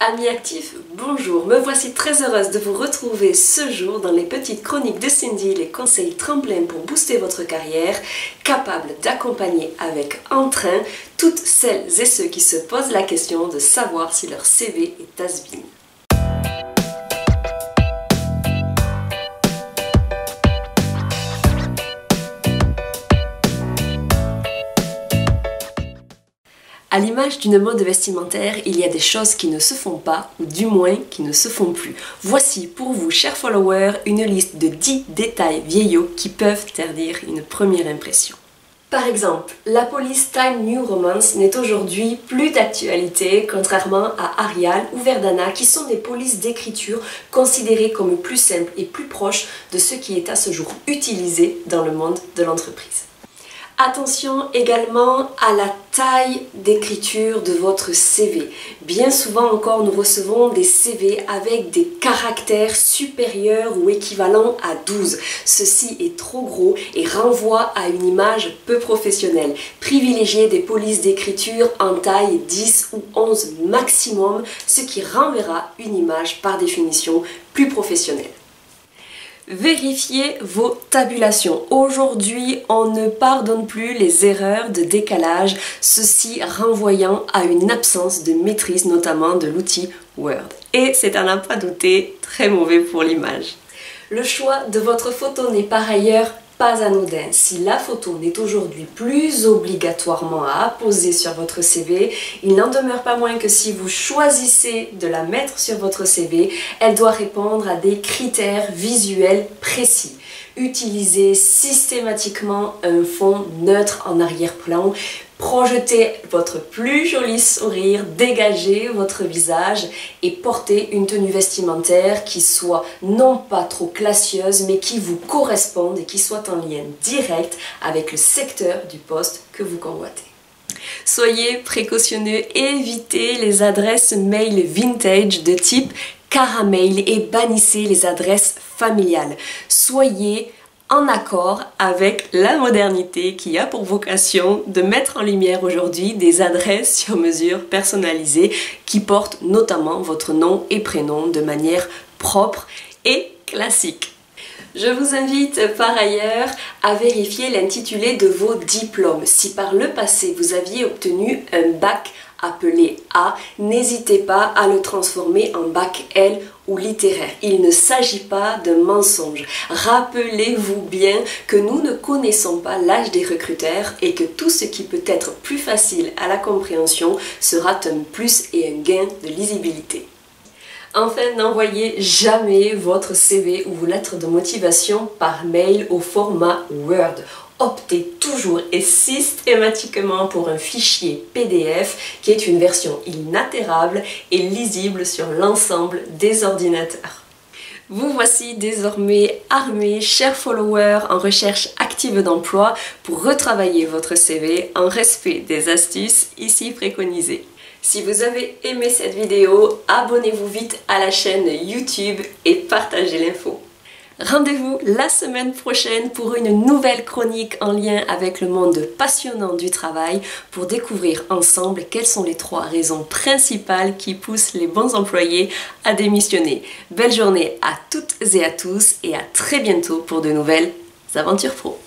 Amis actifs, bonjour, me voici très heureuse de vous retrouver ce jour dans les petites chroniques de Cindy, les conseils tremplins pour booster votre carrière, capables d'accompagner avec entrain toutes celles et ceux qui se posent la question de savoir si leur CV est has-been. À l'image d'une mode vestimentaire, il y a des choses qui ne se font pas, ou du moins qui ne se font plus. Voici pour vous, chers followers, une liste de 10 détails vieillots qui peuvent ternir une première impression. Par exemple, la police Time New Romance n'est aujourd'hui plus d'actualité, contrairement à Arial ou Verdana, qui sont des polices d'écriture considérées comme plus simples et plus proches de ce qui est à ce jour utilisé dans le monde de l'entreprise. Attention également à la taille d'écriture de votre CV. Bien souvent encore, nous recevons des CV avec des caractères supérieurs ou équivalents à 12. Ceci est trop gros et renvoie à une image peu professionnelle. Privilégiez des polices d'écriture en taille 10 ou 11 maximum, ce qui renverra une image par définition plus professionnelle. Vérifiez vos tabulations. Aujourd'hui, on ne pardonne plus les erreurs de décalage, ceci renvoyant à une absence de maîtrise, notamment de l'outil Word. Et c'est à n'en pas douter très mauvais pour l'image. Le choix de votre photo n'est par ailleurs pas anodin. Si la photo n'est aujourd'hui plus obligatoirement à apposer sur votre CV, il n'en demeure pas moins que si vous choisissez de la mettre sur votre CV, elle doit répondre à des critères visuels précis. Utilisez systématiquement un fond neutre en arrière-plan. Projetez votre plus joli sourire, dégagez votre visage et portez une tenue vestimentaire qui soit non pas trop classieuse mais qui vous corresponde et qui soit en lien direct avec le secteur du poste que vous convoitez. Soyez précautionneux, évitez les adresses mail vintage de type Caramail et bannissez les adresses familiales. Soyez en accord avec la modernité qui a pour vocation de mettre en lumière aujourd'hui des adresses sur mesure personnalisées qui portent notamment votre nom et prénom de manière propre et classique. Je vous invite par ailleurs à vérifier l'intitulé de vos diplômes. Si par le passé vous aviez obtenu un bac appelé A, n'hésitez pas à le transformer en bac L ou littéraire. Il ne s'agit pas de mensonge. Rappelez-vous bien que nous ne connaissons pas l'âge des recruteurs et que tout ce qui peut être plus facile à la compréhension sera un plus et un gain de lisibilité. Enfin, n'envoyez jamais votre CV ou vos lettres de motivation par mail au format Word. Optez toujours et systématiquement pour un fichier PDF qui est une version inaltérable et lisible sur l'ensemble des ordinateurs. Vous voici désormais armés, chers followers en recherche active d'emploi, pour retravailler votre CV en respect des astuces ici préconisées. Si vous avez aimé cette vidéo, abonnez-vous vite à la chaîne YouTube et partagez l'info. Rendez-vous la semaine prochaine pour une nouvelle chronique en lien avec le monde passionnant du travail pour découvrir ensemble quelles sont les 3 raisons principales qui poussent les bons employés à démissionner. Belle journée à toutes et à tous et à très bientôt pour de nouvelles aventures pro.